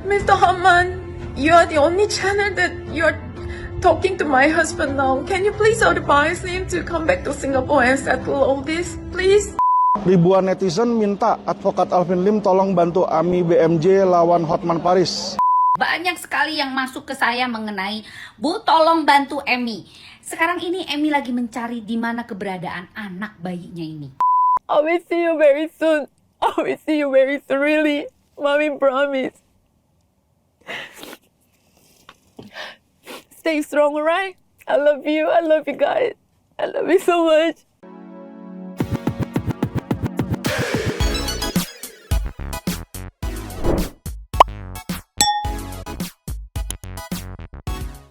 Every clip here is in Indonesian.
Mr. Haman, you are the only channel that you're talking to my husband now. Can you please advise him to come back to Singapore and settle all this, please? Ribuan netizen minta advokat Alvin Lim tolong bantu Ami BMJ lawan Hotman Paris. Banyak sekali yang masuk ke saya mengenai, Bu tolong bantu Emi. Sekarang ini Emi lagi mencari di mana keberadaan anak bayinya ini. I will see you very soon. I will see you very soon, really. Mommy promise. Stay strong, alright? I love you. I love you guys. I love you so much.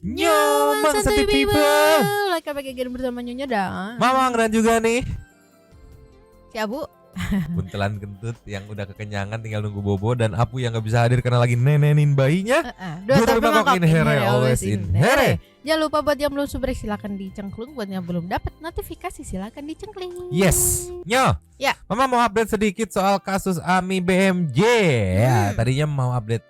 Yo, Bang Santai People. Like apa kayak bersama Nyonya dah. Mamang dan juga nih Si Abu. buntelan kentut yang udah kekenyangan tinggal nunggu bobo, dan Apu yang gak bisa hadir karena lagi nenenin bayinya. Dua Guru tapi Bangkok mangkok in here, always in here. Jangan lupa buat yang belum subrek silakan dicengklung. Buat yang belum dapat notifikasi silakan dicengkling. Yes. Nyo. Ya. Mama mau update sedikit soal kasus Ami BMJ. Ya, tadinya mau update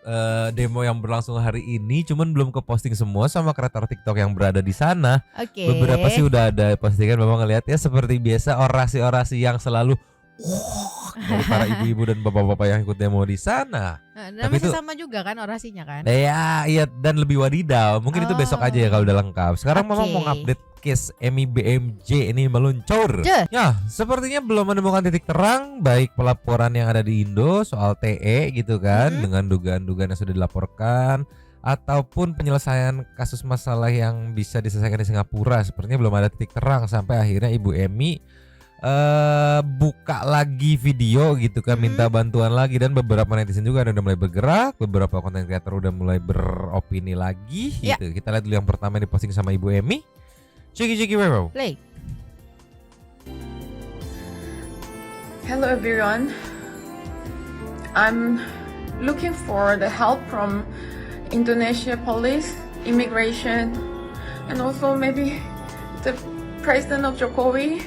demo yang berlangsung hari ini, cuman belum keposting semua sama kreator TikTok yang berada di sana. Oke. Beberapa sih udah ada postingan, memang ngeliat ya seperti biasa orasi-orasi yang selalu dari para ibu-ibu dan bapak-bapak yang ikut demo di sana. Dan Tapi masih itu- sama juga kan orasinya kan? Ya, iya, dan lebih wadidaw. Mungkin itu besok aja ya kalau udah lengkap. Sekarang Mama Oke. mau update case Emi BMJ ini meluncur. Ceh. Ya, sepertinya belum menemukan titik terang baik pelaporan yang ada di Indo soal TE gitu kan, dengan dugaan-dugaan yang sudah dilaporkan, ataupun penyelesaian kasus masalah yang bisa diselesaikan di Singapura. Sepertinya belum ada titik terang sampai akhirnya Ibu Emi buka lagi video gitu kan, minta bantuan lagi, dan beberapa netizen juga udah mulai bergerak, beberapa konten creator udah mulai beropini lagi Ya. gitu. Kita lihat dulu yang pertama yang diposting sama Ibu Emi. Ciki Wewo. Play. Hello, everyone. I'm looking for the help from Indonesia police, immigration, and also maybe the president of Jokowi,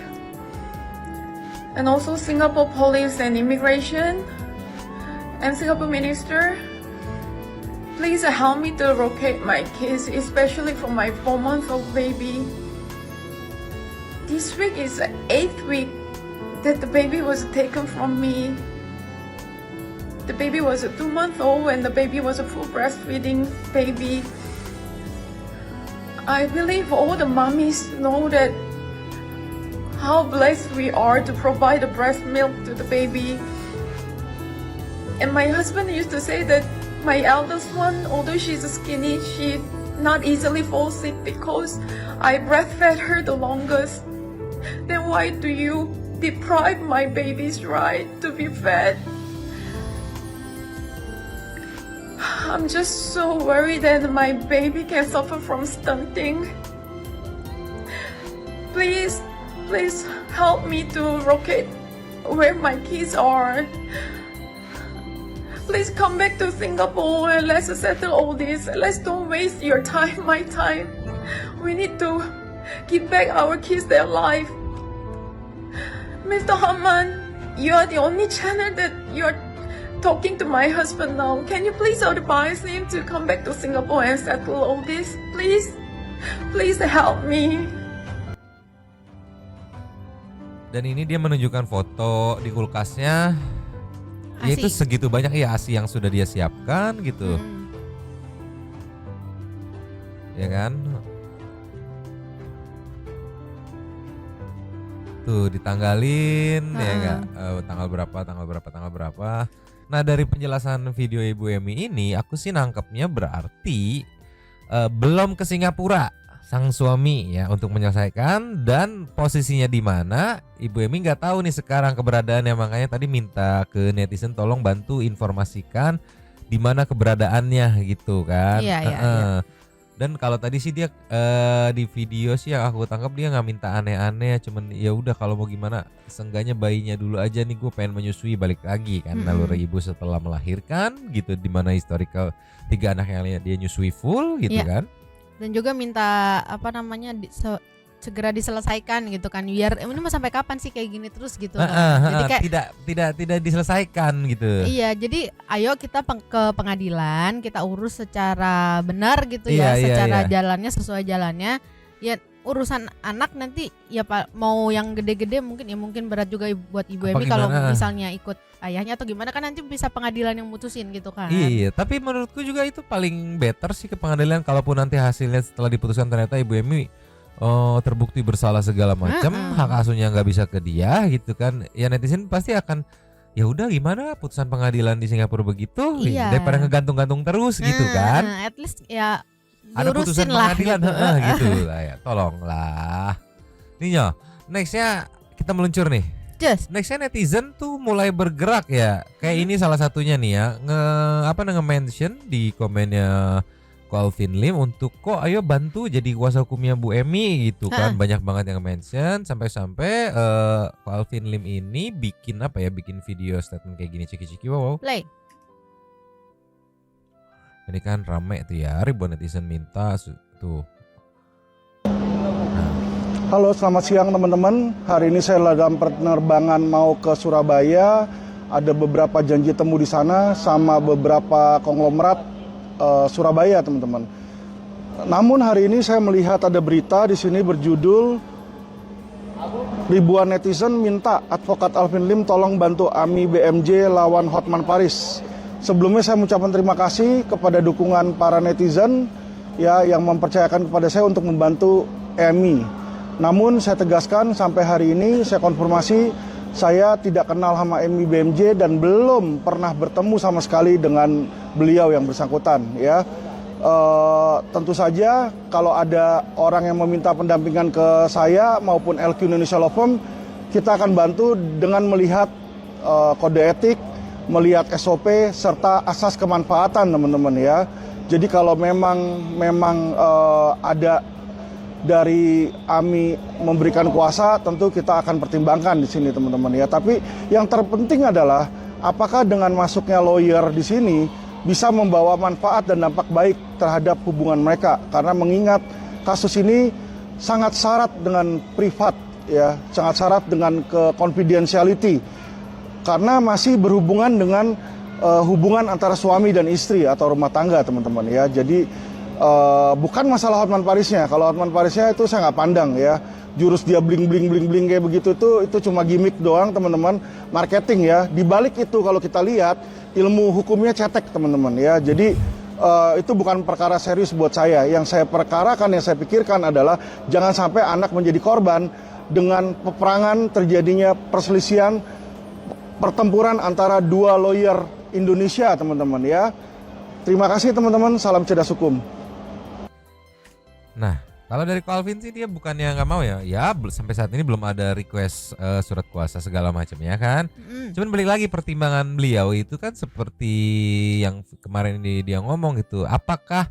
and also Singapore police and immigration, and Singapore minister. Please help me to locate my kids, especially for my 4-month-old baby. This week is the 8th week that the baby was taken from me. The baby was a 2-month-old and the baby was a full breastfeeding baby. I believe all the mommies know that how blessed we are to provide the breast milk to the baby. And my husband used to say that my eldest one, although she's skinny, she not easily falls sick because I breastfed her the longest. Then why do you deprive my baby's right to be fed? I'm just so worried that my baby can suffer from stunting. Please help me to locate where my kids are. Please come back to Singapore and let's settle all this. Let's don't waste your time, my time. We need to give back our kids their life. Mr. Haman, you are the only channel that you're talking to my husband now. Can you please advise him to come back to Singapore and settle all this, please? Please help me. Dan ini dia menunjukkan foto di kulkasnya. Ya itu ASI. segitu banyak ya ASI yang sudah dia siapkan gitu. Ya kan? Tuh ditanggalin ya enggak, tanggal berapa. Nah, dari penjelasan video Ibu Emi ini aku sih nangkepnya berarti belum ke Singapura sang suami ya untuk menyelesaikan, dan posisinya di mana Ibu Emi nggak tahu nih sekarang keberadaannya, makanya tadi minta ke netizen tolong bantu informasikan di mana keberadaannya gitu kan. Iya, iya. Dan kalau tadi sih dia di video sih yang aku tangkap dia nggak minta aneh-aneh, cuman ya udah kalau mau gimana seenggaknya bayinya dulu aja nih, gue pengen menyusui balik lagi kan, naluri ibu setelah melahirkan gitu, di mana historical 3 anak yang dia nyusui full gitu Iya. kan. Dan juga minta segera diselesaikan gitu kan. Biar ini mau sampai kapan sih kayak gini terus gitu kan. Jadi kayak tidak diselesaikan gitu. iya, jadi ayo kita ke pengadilan, kita urus secara benar gitu Iya, ya, iya, secara iya. jalannya sesuai jalannya. Ya urusan anak nanti ya Pak, mau yang gede-gede mungkin berat juga buat Ibu Apa Emi kalau gimana? misalnya ikut ayahnya atau gimana kan nanti bisa pengadilan yang mutusin gitu kan. Iya, tapi menurutku juga itu paling better sih ke pengadilan, kalaupun nanti hasilnya setelah diputuskan ternyata Ibu Emi terbukti bersalah segala macam, hak asuhnya nggak bisa ke dia gitu kan. Ya netizen pasti akan ya udah gimana putusan pengadilan di Singapura begitu, Iya. daripada ngegantung-gantung terus gitu kan. At least ya Ada putusan diurusin lah pengadilan gitu. gitu lah ya, tolonglah. Nih Nyo, nextnya kita meluncur nih. Just Nextnya netizen tuh mulai bergerak ya. Kayak ini salah satunya nih ya, nge-mention di komennya Calvin Lim untuk kok ayo bantu jadi kuasa hukumnya Bu Emi gitu kan. Banyak banget yang mention sampai-sampai Calvin Lim ini bikin bikin video statement kayak gini, ciki-ciki wow. play. Ini kan rame tuh ya, ribuan netizen minta tuh. Halo, selamat siang teman-teman. Hari ini saya dalam penerbangan mau ke Surabaya. Ada beberapa janji temu di sana sama beberapa konglomerat Surabaya, teman-teman. Namun hari ini saya melihat ada berita di sini berjudul ribuan netizen minta advokat Alvin Lim tolong bantu AMI BMJ lawan Hotman Paris. Sebelumnya saya mengucapkan terima kasih kepada dukungan para netizen ya yang mempercayakan kepada saya untuk membantu AMI. Namun saya tegaskan sampai hari ini saya konfirmasi saya tidak kenal sama AMI BMJ dan belum pernah bertemu sama sekali dengan beliau yang bersangkutan ya. Tentu saja kalau ada orang yang meminta pendampingan ke saya maupun LQ Indonesia Law Firm, kita akan bantu dengan melihat kode etik, melihat SOP serta asas kemanfaatan teman-teman ya. Jadi kalau memang ada dari AMI memberikan kuasa, tentu kita akan pertimbangkan di sini teman-teman ya. Tapi yang terpenting adalah apakah dengan masuknya lawyer di sini bisa membawa manfaat dan dampak baik terhadap hubungan mereka, karena mengingat kasus ini sangat syarat dengan privat ya, sangat syarat dengan confidentiality karena masih berhubungan dengan hubungan antara suami dan istri atau rumah tangga teman-teman ya. Jadi bukan masalah Hotman Parisnya. Kalau Hotman Parisnya itu saya nggak pandang ya, jurus dia bling kayak begitu itu cuma gimmick doang teman-teman, marketing ya. Di balik itu kalau kita lihat ilmu hukumnya cetek teman-teman ya. Jadi itu bukan perkara serius buat saya. Yang saya perkarakan, yang saya pikirkan adalah jangan sampai anak menjadi korban dengan peperangan terjadinya perselisihan, pertempuran antara dua lawyer Indonesia teman-teman ya. Terima kasih teman-teman, salam cerdas hukum. Nah, kalau dari Calvin sih dia bukannya nggak mau ya. Ya sampai saat ini belum ada request surat kuasa segala macam ya kan. Cuman balik lagi pertimbangan beliau itu kan seperti yang kemarin dia ngomong gitu. Apakah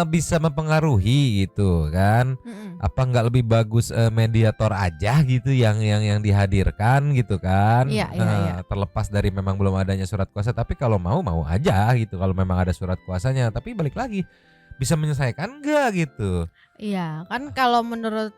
bisa mempengaruhi gitu kan? Apa nggak lebih bagus mediator aja gitu yang dihadirkan gitu kan? Iya. Terlepas dari memang belum adanya surat kuasa, tapi kalau mau aja gitu kalau memang ada surat kuasanya. Tapi balik lagi bisa menyelesaikan enggak gitu? Iya, kan kalau menurut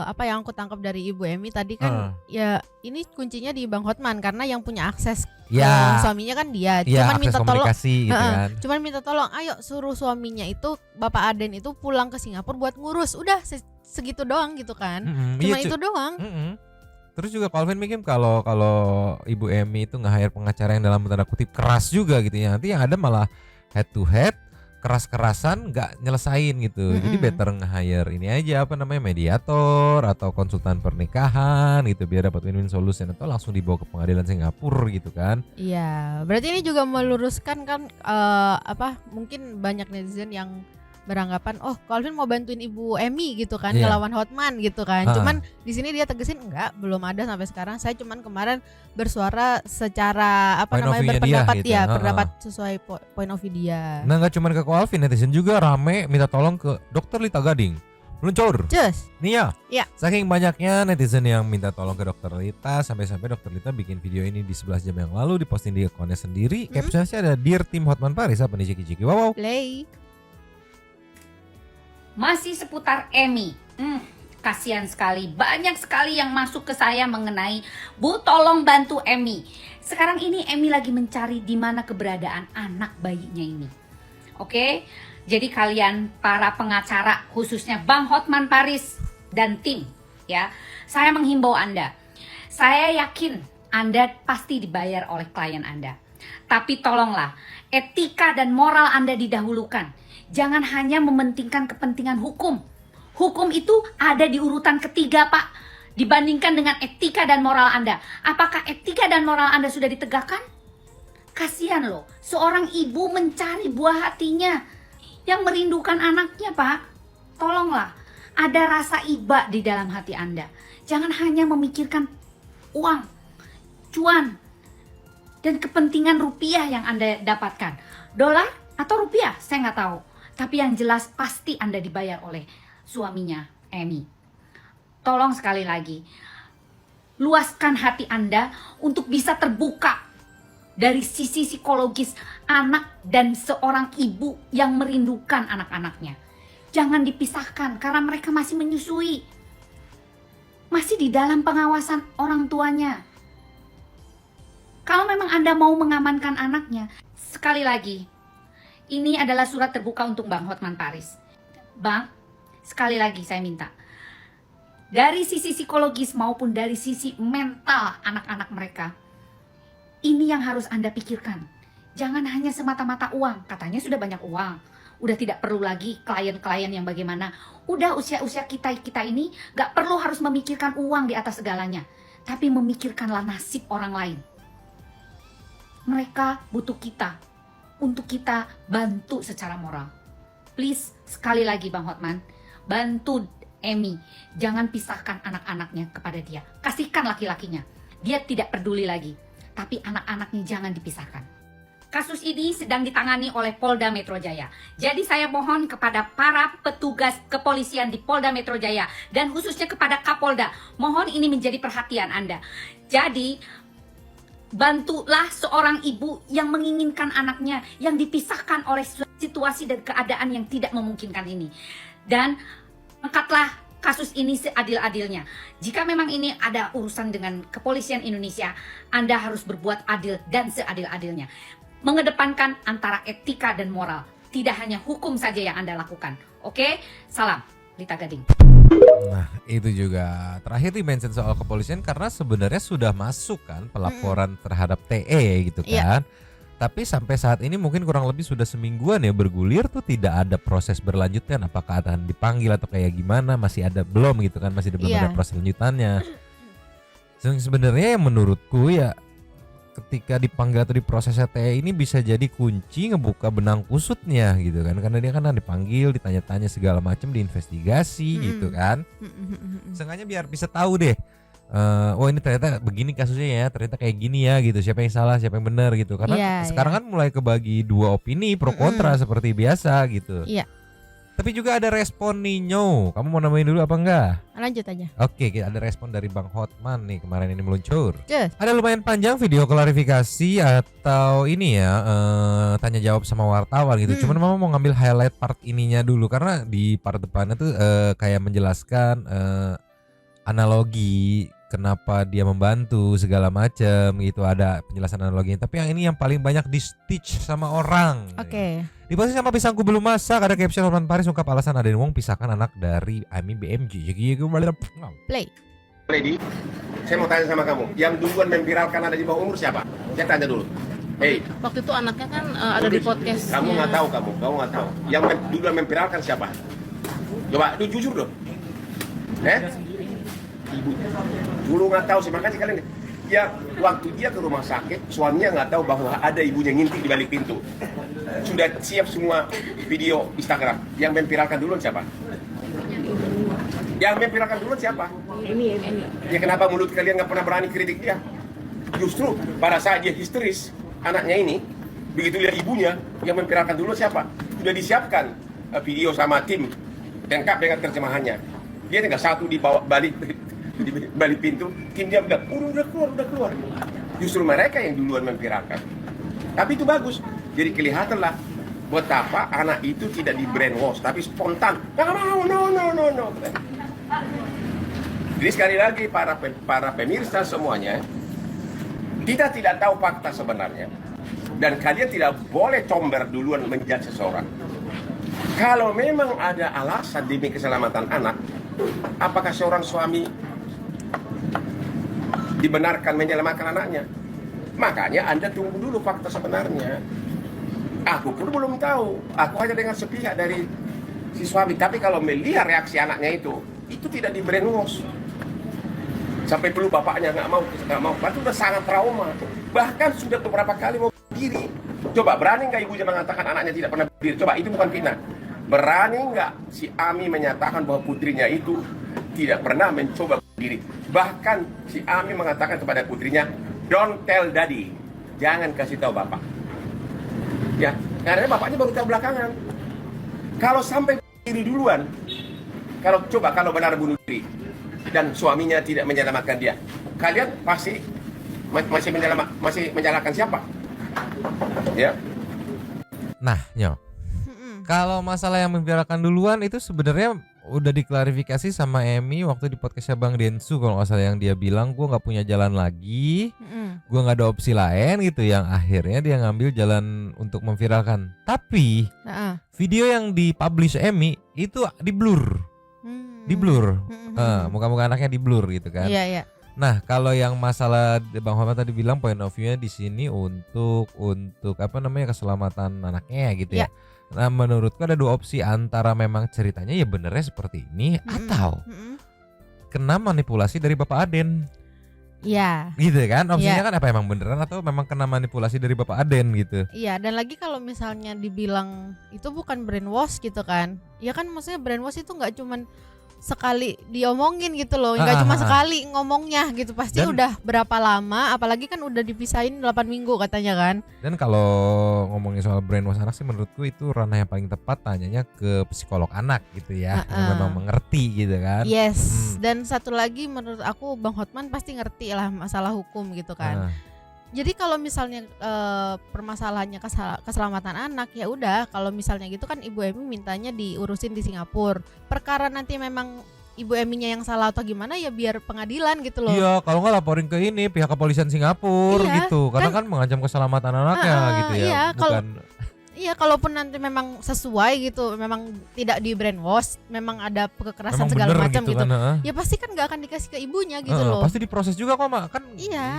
apa yang aku tangkap dari Ibu Emi tadi kan ya ini kuncinya di Bang Hotman karena yang punya akses ke suaminya kan dia. Ya, Cuman minta tolong gitu kan. Cuman minta tolong, ayo suruh suaminya itu Bapak Aden itu pulang ke Singapura buat ngurus. Udah segitu doang gitu kan. Cuma itu doang. Terus juga Calvin mikir kalau Ibu Emi itu nge-hire pengacara yang dalam tanda kutip keras juga gitu ya. Nanti yang ada malah head to head keras-kerasan nggak nyelesain gitu. Jadi better nge-hire ini aja mediator atau konsultan pernikahan gitu biar dapat win-win solution atau langsung dibawa ke pengadilan Singapura gitu kan. Iya, berarti ini juga meluruskan kan mungkin banyak netizen yang beranggapan Calvin mau bantuin Ibu Emi gitu kan ngelawan Hotman gitu kan. Cuman di sini dia tegesin enggak, belum ada sampai sekarang. Saya cuman kemarin bersuara secara berpendapat gitu ya. Pendapat sesuai point of view dia. Nah, enggak cuman ke Calvin, netizen juga rame minta tolong ke Dokter Lita Gading. Meluncur. Cus. Nih ya. Saking banyaknya netizen yang minta tolong ke Dokter Lita sampai Dokter Lita bikin video ini di 11 jam yang lalu diposting di akunnya sendiri. Captionnya ada Dear Tim Hotman Paris apa nih ciki-ciki. Wow. Play. Masih seputar Emi. Kasihan sekali, banyak sekali yang masuk ke saya mengenai, Bu tolong bantu Emmy. Sekarang ini Emmy lagi mencari di mana keberadaan anak bayinya ini. Oke, jadi kalian para pengacara, khususnya Bang Hotman Paris dan tim, ya, saya menghimbau Anda. Saya yakin Anda pasti dibayar oleh klien Anda. Tapi tolonglah, etika dan moral Anda didahulukan. Jangan hanya mementingkan kepentingan hukum. Hukum itu ada di urutan ketiga, Pak, dibandingkan dengan etika dan moral Anda. Apakah etika dan moral Anda sudah ditegakkan? Kasihan loh, seorang ibu mencari buah hatinya yang merindukan anaknya, Pak. Tolonglah, ada rasa iba di dalam hati Anda. Jangan hanya memikirkan uang, cuan, dan kepentingan rupiah yang Anda dapatkan. Dolar atau rupiah, saya nggak tahu. Tapi yang jelas pasti Anda dibayar oleh suaminya, Emmy. Tolong sekali lagi, luaskan hati Anda untuk bisa terbuka dari sisi psikologis anak dan seorang ibu yang merindukan anak-anaknya. Jangan dipisahkan karena mereka masih menyusui. Masih di dalam pengawasan orang tuanya. Kalau memang Anda mau mengamankan anaknya, sekali lagi, ini adalah surat terbuka untuk Bang Hotman Paris. Bang, sekali lagi saya minta, dari sisi psikologis maupun dari sisi mental anak-anak mereka, ini yang harus Anda pikirkan. Jangan hanya semata-mata uang. Katanya sudah banyak uang, udah tidak perlu lagi klien-klien yang bagaimana. Udah usia-usia kita ini gak perlu harus memikirkan uang di atas segalanya, tapi memikirkanlah nasib orang lain. Mereka butuh kita untuk kita bantu secara moral. Please, sekali lagi Bang Hotman, bantu Emmy. Jangan pisahkan anak-anaknya kepada dia. Kasihkan laki-lakinya. Dia tidak peduli lagi. Tapi anak-anaknya jangan dipisahkan. Kasus ini sedang ditangani oleh Polda Metro Jaya. Jadi saya mohon kepada para petugas kepolisian di Polda Metro Jaya dan khususnya kepada Kapolda, mohon ini menjadi perhatian Anda. Jadi bantulah seorang ibu yang menginginkan anaknya yang dipisahkan oleh situasi dan keadaan yang tidak memungkinkan ini. Dan angkatlah kasus ini seadil-adilnya. Jika memang ini ada urusan dengan kepolisian Indonesia, Anda harus berbuat adil dan seadil-adilnya. Mengedepankan antara etika dan moral. Tidak hanya hukum saja yang Anda lakukan. Oke? Salam, Lita Gading. Nah, itu juga terakhir di-mention soal kepolisian karena sebenarnya sudah masuk kan pelaporan terhadap TE gitu kan. Tapi sampai saat ini mungkin kurang lebih sudah semingguan ya bergulir tuh tidak ada proses berlanjutnya. Apakah akan dipanggil atau kayak gimana, masih ada belum gitu kan, masih belum ada proses lanjutannya. Sebenarnya yang menurutku ya ketika dipanggil atau diproses TE ini bisa jadi kunci ngebuka benang kusutnya gitu kan, karena dia kan dipanggil, ditanya-tanya segala macam, diinvestigasi gitu kan. Sengaja biar bisa tahu deh, oh ini ternyata begini kasusnya ya, ternyata kayak gini ya gitu, siapa yang salah siapa yang benar gitu, karena sekarang kan mulai kebagi dua opini pro kontra seperti biasa gitu. Tapi juga ada respon Nino. Kamu mau namain dulu apa enggak? Lanjut aja. Oke, ada respon dari Bang Hotman nih kemarin ini meluncur. Ada lumayan panjang video klarifikasi atau ini ya tanya jawab sama wartawan gitu. Cuman mama mau ngambil highlight part ininya dulu karena di part depannya tuh kayak menjelaskan analogi kenapa dia membantu segala macam gitu, ada penjelasan analoginya. Tapi yang ini yang paling banyak di stitch sama orang. Di posisi sama pisangku belum masak, ada caption Hotman Paris ungkap alasan ada yang ngomong pisahkan anak dari Emmy BMG. Jadi Play. Lady, saya mau tanya sama kamu, yang duluan memviralkan ada di bawah umur siapa? Saya tanya dulu. Hey, waktu itu anaknya kan ada di podcast. Kamu nggak tahu, kamu nggak tahu. Yang duluan memviralkan siapa? Coba, lu jujur dong. Ibu. Dulu nggak tahu sih, makanya kalian. Ya, waktu dia ke rumah sakit, suaminya nggak tahu bahwa ada ibunya ngintip di balik pintu. Sudah siap semua video Instagram. Yang memviralkan duluan siapa? Yang memviralkan duluan siapa? Ini. Ya kenapa mulut kalian nggak pernah berani kritik dia? Justru pada saat dia histeris, anaknya ini, begitu lihat ibunya, yang memviralkan duluan siapa? Sudah disiapkan video sama tim lengkap dengan terjemahannya. Dia tinggal satu di bawah balik pintu, tim dia udah keluar. Justru mereka yang duluan memviralkan. Tapi itu bagus. Jadi kelihatanlah betapa anak itu tidak di brainwash, tapi spontan. No. Jadi sekali lagi para pemirsa semuanya, kita tidak tahu fakta sebenarnya. Dan kalian tidak boleh comber duluan menjudge seseorang. Kalau memang ada alasan demi keselamatan anak, apakah seorang suami dibenarkan menyelamatkan anaknya? Makanya Anda tunggu dulu fakta sebenarnya. Aku pun belum tahu. Aku hanya dengar sepihak dari si suami. Tapi kalau melihat reaksi anaknya itu tidak di brainwash. Sampai perlu bapaknya nggak mau. Itu udah sangat trauma. Bahkan sudah beberapa kali mau berdiri. Coba berani nggak ibunya mengatakan anaknya tidak pernah berdiri? Coba, itu bukan fitnah. Berani nggak si Ami menyatakan bahwa putrinya itu tidak pernah mencoba berdiri? Bahkan si Ami mengatakan kepada putrinya, "Don't tell daddy." Jangan kasih tahu bapak. Ya, karena bapaknya baru tahu belakangan. Kalau sampai berdiri duluan, kalau benar bunuh diri dan suaminya tidak menyelamatkan dia, kalian pasti masih menyalahkan siapa? Ya. Nah, Nyo. Kalau masalah yang memviralkan duluan itu sebenarnya udah diklarifikasi sama Emmy waktu di podcastnya Bang Densu kalau nggak salah, yang dia bilang gue nggak punya jalan lagi, gue nggak ada opsi lain gitu, yang akhirnya dia ngambil jalan untuk memviralkan. Tapi video yang dipublish Emmy itu di blur, muka-muka anaknya di blur gitu kan. Iya. Nah, kalau yang masalah Bang Muhammad tadi bilang point of view-nya di sini untuk keselamatan anaknya gitu ya. Nah, menurutku ada dua opsi, antara memang ceritanya ya benernya seperti ini atau kena manipulasi dari Bapak Aden. Iya. Gitu kan? Opsinya kan apa, emang beneran atau memang kena manipulasi dari Bapak Aden gitu. Iya, dan lagi kalau misalnya dibilang itu bukan brainwash gitu kan. Ya kan maksudnya brainwash itu nggak cuman sekali diomongin gitu loh, nggak cuma sekali ngomongnya gitu, pasti dan udah berapa lama, apalagi kan udah dipisahin 8 minggu katanya kan. Dan kalau ngomongin soal brainwash anak sih menurutku itu ranah yang paling tepat tanyanya ke psikolog anak gitu ya, yang memang mengerti gitu kan. Yes. Dan satu lagi menurut aku Bang Hotman pasti ngerti lah masalah hukum gitu kan. Jadi kalau misalnya permasalahannya keselamatan anak, ya udah, kalau misalnya gitu kan Ibu Emi mintanya diurusin di Singapura. Perkara nanti memang Ibu Eminya yang salah atau gimana, ya biar pengadilan gitu loh. Iya, kalau nggak laporin ke ini pihak kepolisian Singapura gitu, karena kan mengancam keselamatan anaknya gitu ya. Iya, iya, kalaupun nanti memang sesuai gitu, memang tidak di brainwash, memang ada kekerasan memang segala macam gitu, kan, ya pasti kan nggak akan dikasih ke ibunya gitu loh. Pasti diproses juga kok, Mak. Kan iya.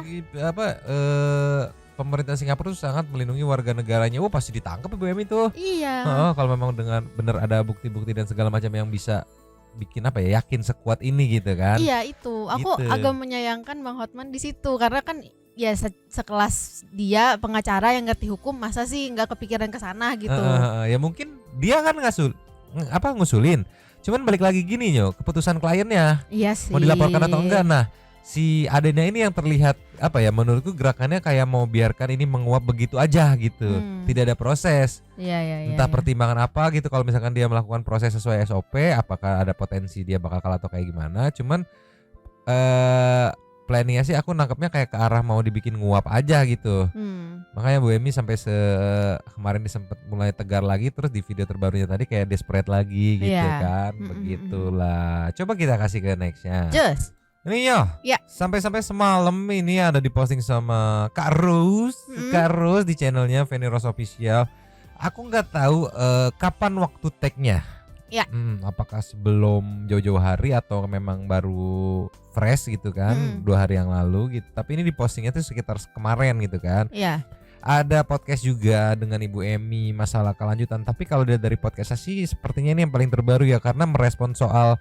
Pemerintah Singapura tuh sangat melindungi warga negaranya. Pasti ditangkap Ibu Emi tuh. Iya. Kalau memang dengan benar ada bukti-bukti dan segala macam yang bisa bikin yakin sekuat ini gitu kan. Iya, itu. Aku agak menyayangkan Bang Hotman di situ, karena kan ya sekelas dia pengacara yang ngerti hukum, masa sih nggak kepikiran ke sana gitu. Ya mungkin dia kan ngusulin. Cuman balik lagi gini keputusan kliennya. Iya sih. Mau dilaporkan atau enggak. Nah, si adenya ini yang terlihat menurutku gerakannya kayak mau biarkan ini menguap begitu aja gitu. Tidak ada proses. Iya. Entah pertimbangan apa gitu, kalau misalkan dia melakukan proses sesuai SOP, apakah ada potensi dia bakal kalah atau kayak gimana. Cuman planningnya sih aku nangkepnya kayak ke arah mau dibikin nguap aja gitu. Makanya Bu Emi sampai kemarin disempet mulai tegar lagi, terus di video terbarunya tadi kayak desperate lagi gitu kan. Begitulah. Coba kita kasih ke nextnya. Just. Ini sampai semalam ini ada diposting sama Kak Rose di channelnya Feni Rose Official. Aku nggak tahu kapan waktu tag-nya. Ya. Apakah sebelum jauh-jauh hari atau memang baru fresh gitu kan, 2 hari yang lalu gitu. Tapi ini dipostingnya tuh sekitar kemarin gitu kan. Iya. Ada podcast juga dengan Ibu Emi masalah kelanjutan. Tapi kalau dari podcastnya sih sepertinya ini yang paling terbaru ya, karena merespon soal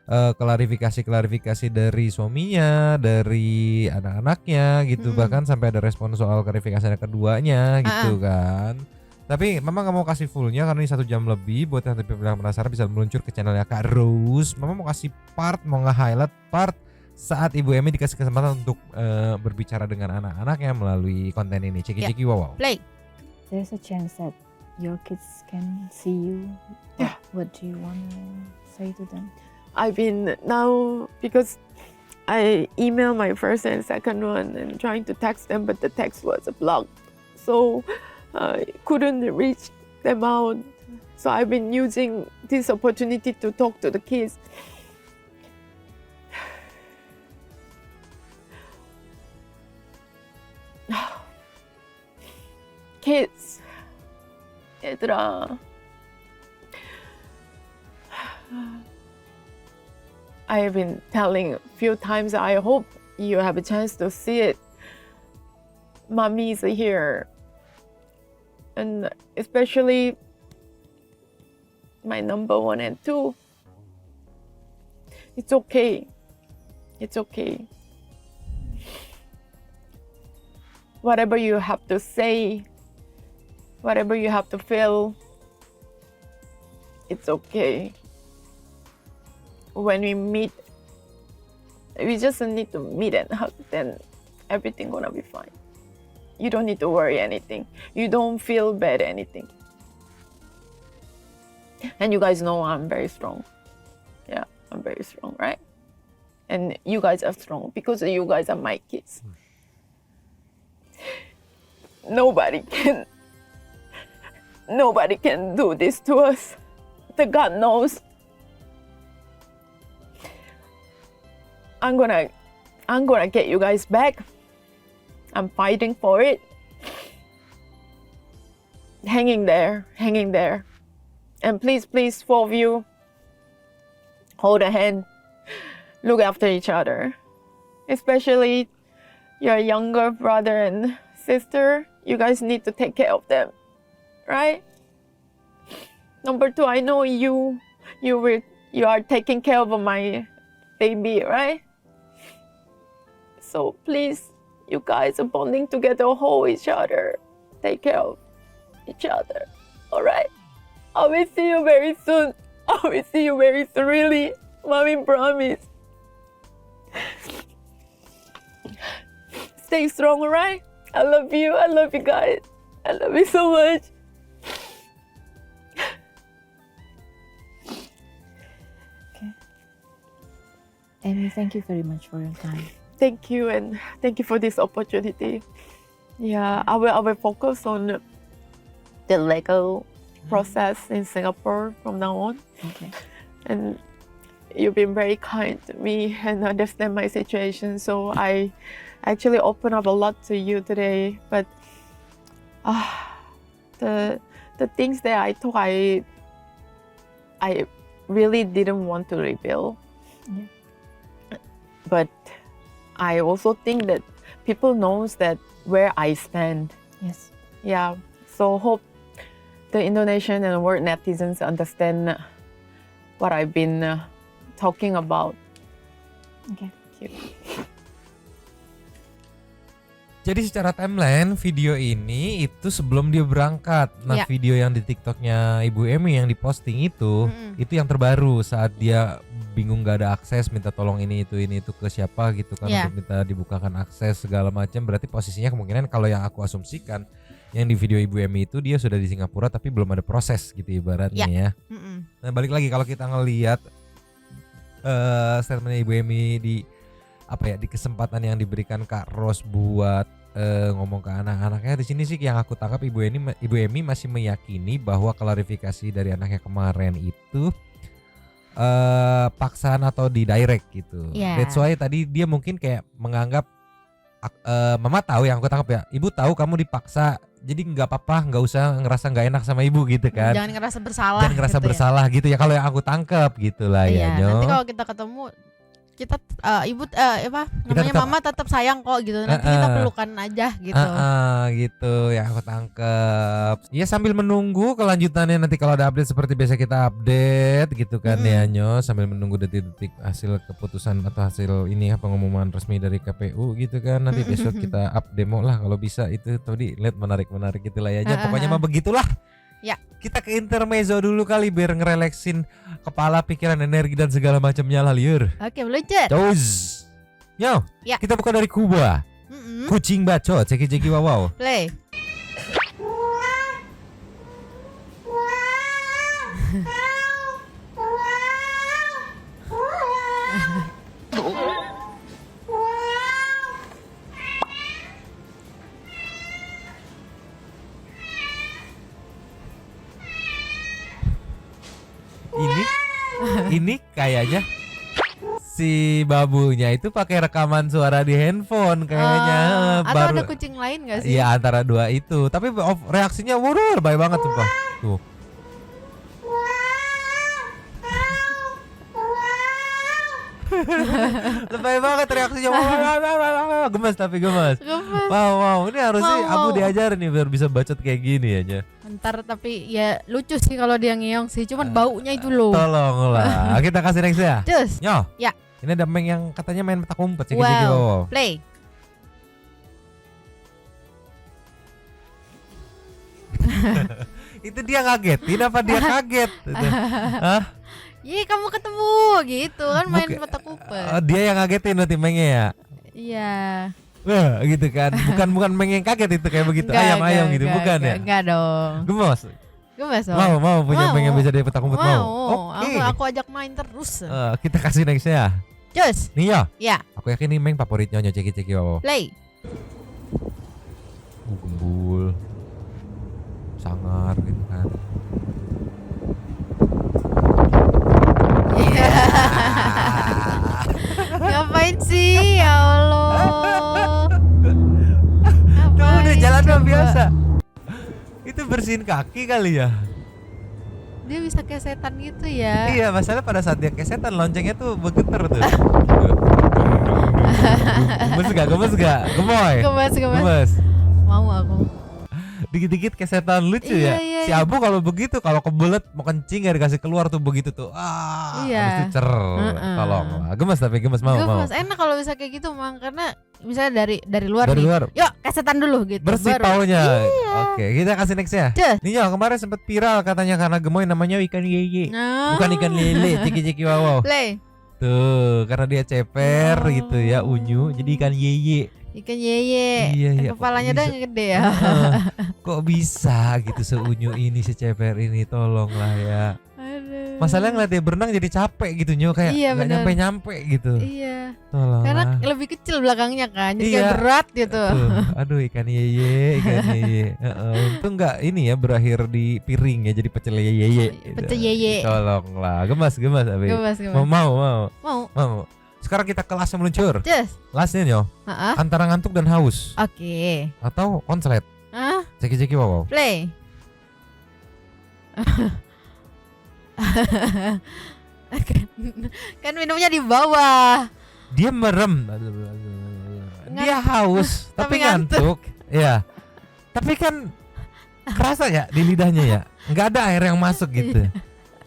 klarifikasi dari suaminya, dari anak-anaknya gitu, bahkan sampai ada respon soal klarifikasi anak keduanya gitu kan. Tapi memang gak mau kasih fullnya karena ini 1 jam lebih. Buat yang penasaran bisa meluncur ke channelnya Kak Rose. Memang mau kasih mau nge-highlight part saat Ibu Emi dikasih kesempatan untuk berbicara dengan anak-anaknya melalui konten ini. Ceki wow. Play. There's a chance that your kids can see you. What do you want to say to them? I've been now, because I emailed my first and second one and trying to text them, but the text was blocked. So I couldn't reach them out. So I've been using this opportunity to talk to the kids. 얘들아. I have been telling a few times, I hope you have a chance to see it. Mommy is here. And especially my number 1 and 2. It's okay. It's okay. Whatever you have to say, whatever you have to feel, it's okay. When we meet, we just need to meet and hug, then everything gonna be fine. You don't need to worry anything. You don't feel bad anything. And you guys know I'm very strong. Yeah, I'm very strong, right? And you guys are strong because you guys are my kids. Nobody can do this to us. The God knows. I'm gonna get you guys back. I'm fighting for it. Hanging there. And please, 4 of you, hold a hand. Look after each other. Especially your younger brother and sister. You guys need to take care of them, right? Number 2, I know you are taking care of my baby, right? So please, you guys are bonding together, hold each other, take care of each other, all right? I will see you very soon. Really. Mommy promise. Stay strong, all right? I love you guys. I love you so much. Okay. Amy, thank you very much for your time. Thank you, and thank you for this opportunity. Yeah, I will focus on the legal process in Singapore from now on. Okay. And you've been very kind to me and understand my situation. So I actually open up a lot to you today. But the things that I thought I really didn't want to reveal. Yeah. But I also think that people knows that where I stand. Yes. Yeah. So hope the Indonesian and world netizens understand what I've been talking about. Okay. Thank you. Jadi secara timeline video ini itu sebelum dia berangkat. Nah, Ya. video yang di TikToknya Ibu Emi yang diposting itu yang terbaru saat dia bingung gak ada akses, minta tolong ini itu ke siapa gitu kan Ya. untuk minta dibukakan akses segala macam. Berarti posisinya kemungkinan kalau yang aku asumsikan yang di video Ibu Emi itu dia sudah di Singapura tapi belum ada proses gitu ibaratnya ya. Nah, balik lagi kalau kita ngelihat statementnya Ibu Emi di di kesempatan yang diberikan Kak Ros buat ngomong ke anak-anaknya, di sini sih yang aku tangkap Ibu Emi masih meyakini bahwa klarifikasi dari anaknya kemarin itu paksaan atau di direct gitu. Yeah. That's why tadi dia mungkin kayak menganggap mama tahu, yang aku tangkap ya, ibu tahu kamu dipaksa, jadi nggak apa-apa, nggak usah ngerasa nggak enak sama ibu gitu kan. Jangan ngerasa bersalah. Jangan ngerasa gitu bersalah gitu ya, kalau yang aku tangkap gitulah ya. ya Nyo. Nanti kalau kita ketemu, kita ibu namanya tetap- mama tetap sayang kok gitu. Nanti kita pelukan aja gitu. Gitu ya aku tangkep. Ya sambil menunggu kelanjutannya nanti kalau ada update seperti biasa kita update gitu kan ya Nyo, sambil menunggu detik-detik hasil keputusan atau hasil ini pengumuman resmi dari KPU gitu kan. Nanti besok kita up demo lah kalau bisa, itu tadi lihat menarik gitu lah ya Nyo. Pokoknya mah begitulah. Ya. Kita ke intermezzo dulu kali biar ngereleksin kepala, pikiran, energi dan segala macamnya lah liur. Oke, meluncur. Cus. Nyo, Ya. kita buka dari Kuba. Kucing bacot, ceki-ceki wow. Play. Ini kayaknya si babunya itu pakai rekaman suara di handphone kayaknya. Atau ada kucing lain gak sih? Iya, antara dua itu. Tapi reaksinya waduh baik banget sumpah. tuh. Lebay banget reaksinya. Gemes tapi gemes. Wow, ini harusnya Abu diajarin nih biar bisa bacot kayak gini aja. Ntar tapi ya lucu sih kalau dia ngeong sih, cuman baunya itu loh. Tolonglah. Kita kasih next ya. Cus. Yo. Ya. Ini ada Meng yang katanya main petak umpet sih. Wow. Play. Itu dia ngagetin apa dia kaget? Hah? Iya kamu ketemu gitu kan main petak umpet. Dia yang ngagetin nanti Mengnya ya. Iya. Wah, gitu kan. Bukan Meng yang kaget itu kayak begitu. Ayam-ayam gitu, bukan ya? Enggak dong. Gemes. Gemes dong. Mau punya Meng yang bisa dari petak umpet mau. Oke. Aku ajak main terus. Kita kasih next ya. Cus. Nih ya. Ya. Aku yakin nih Meng favoritnya ceki-ceki wow. Play. Gembul. Sangar gitu kan. Ngapain sih ya Allah? Kamu udah jalan mah biasa. Itu bersihin kaki kali ya. Dia bisa kayak setan gitu ya. Iya, masalah pada saat dia kayak setan loncengnya tuh bergetar tuh. Gemes gak? Gemoy. Gemes. Mau aku. Dikit-dikit kayak setan lucu ya. Si Abu kalau begitu, kalau kebelet mau kencing gak dikasih keluar tuh begitu tuh. Habis itu tolong lah. Gemes tapi gemes mau. Gemes enak kalau bisa kayak gitu Mang, karena misalnya dari luar dari nih. Luar. Yuk kayak setan dulu gitu. Bersih paunya. Oke, kita kasih next ya. Nih ya, kemarin sempat viral katanya karena gemoy namanya ikan yeye. Bukan ikan lele, ciki-ciki wow. Play. Tuh, karena dia ceper gitu ya, unyu, jadi ikan yeye. Ikan yeye. Iya, kepalanya dah gede ya. Kok bisa gitu seunyu ini, seceper ini, tolonglah ya. Aduh. Masalahnya ngeliat dia berenang jadi capek gitu Nyo, kayak nggak nyampe-nyampe gitu. Iya. Tolonglah. Karena lebih kecil belakangnya kan, jadi kayak berat gitu. Aduh, ikan yeye. Untung nggak ini ya berakhir di piring ya, jadi pecel yeye. Pecel yeye. Tolonglah, gemas Abi. Gemas. Mau. Sekarang kita kelasnya meluncur. Kelasnya Nyo. Antara ngantuk dan haus. Oke. Atau konslet. Ceki-ceki wow. Play. Kan minumnya di bawah. Dia merem. Dia haus tapi ngantuk. Iya. Tapi kan kerasa ya di lidahnya ya. Nggak ada air yang masuk gitu.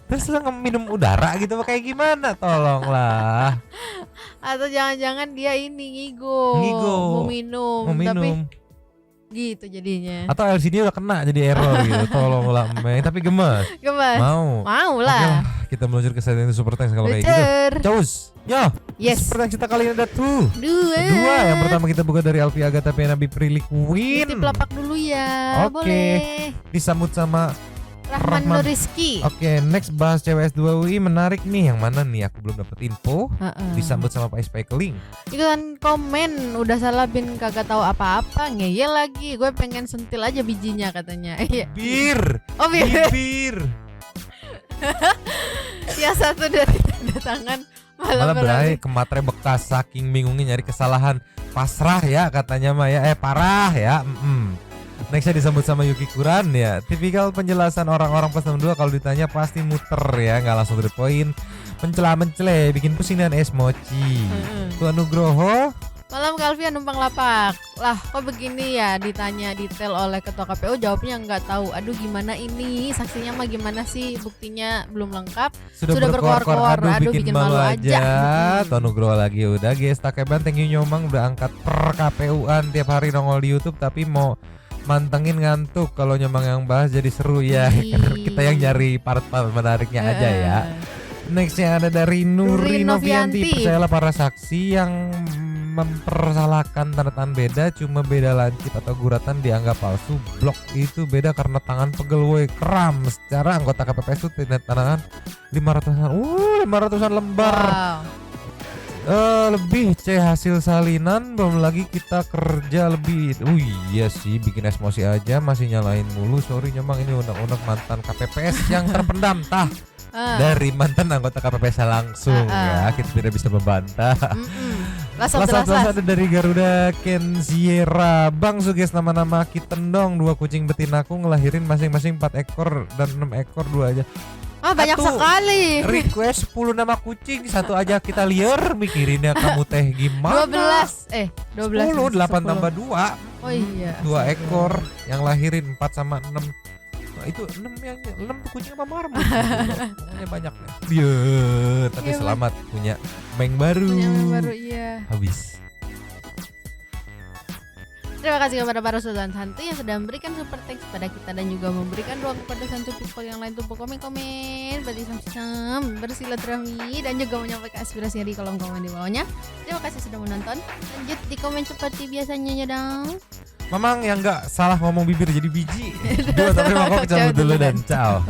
Terus lo minum udara gitu kayak gimana? Tolonglah. Atau jangan-jangan dia ini ngigo. Mau minum. Tapi gitu jadinya. Atau LCD udah kena jadi error gitu. Tolonglah Meng. Tapi gemes. Mau lah. Kita meluncur ke setting super thanks kalau kayak gitu. Cus. Yo. Yes. Super thanks kita kali ini ada dua. Yang pertama kita buka dari Alfi Agatha Nabi Prilly Queen. Titip lapak dulu ya. Boleh. Disambut sama Rahman Nur Rizky. Oke, next bahas cewek S2 UI menarik nih. Yang mana nih? Aku belum dapet info. Disambut sama Pak Spikeling. Ikutan komen, udah salah bin kagak tahu apa-apa, ngeyel lagi. Gue pengen sentil aja bijinya katanya. Bir. Oh bir. Ya satu dari tanda tangan malah berakhir ke matre bekas saking bingungnya nyari kesalahan. Pasrah ya katanya mah ya. Parah ya. Nextnya disambut sama Yuki Kuran ya. Tipikal penjelasan orang-orang pas 62 kalau ditanya pasti muter ya, nggak langsung to the point. Mencela-mencele, bikin pusing dan es mochi. Tuan Nugroho. Malam Kalvia numpang lapak. Lah kok begini ya, ditanya detail oleh ketua KPU, jawabnya nggak tahu. Aduh gimana ini, saksinya mah gimana sih, buktinya belum lengkap. Sudah berkoar-koar, aduh bikin malu aja. Tuan Nugroho lagi udah guys, Takeban thank you Nyomang udah angkat per KPU-an tiap hari nongol di YouTube, tapi mau mantengin ngantuk. Kalau Nyomang yang bahas jadi seru ya. Kita yang nyari part-part menariknya aja ya. Nextnya ada dari Nuri Novianti. Percayalah para saksi yang mempersalahkan tanda tangan beda, cuma beda lancip atau guratan dianggap palsu. Blok itu beda karena tangan pegel woi kram. Secara anggota KPPS itu tanda tangan 500-an lembar. Lebih hasil salinan, belum lagi kita kerja lebih. Iya sih, bikin emosi aja masih nyalain mulu. Sorry Nyomang, ini undang-undang mantan KPPS yang terpendam dari mantan anggota KPPS langsung ya. Kita tidak bisa membantah. Last of the Last last. ada dari Garuda Ken Sierra. Bang suges nama-nama kitten dong. 2 kucing betinaku ngelahirin masing-masing 4 ekor dan 6 ekor 2 aja. Banyak Atuh, sekali. Request 10 nama kucing, 1 aja kita liar mikirinnya kamu teh gimana? 12 10, 8 tambah 2. Oh iya. 2 ekor yang lahirin 4 sama 6. Nah, itu 6 yang 6 tuh kucing apa marmut? Pokoknya banyak deh. Iya, tapi Iya, selamat punya meng baru. Punya yang baru iya. Habis. Terima kasih kepada para sobat santu yang sudah memberikan super thanks kepada kita dan juga memberikan ruang kepada santu people yang lain untuk komen-komen, bersam bersilaturahmi dan juga menyampaikan aspirasi di kolom komen di bawahnya. Terima kasih sudah menonton. Lanjut di komen seperti biasanya ya dong. Mamang yang nggak salah ngomong bibir jadi biji. 2 tapi mangkok cabut dulu dan ciao.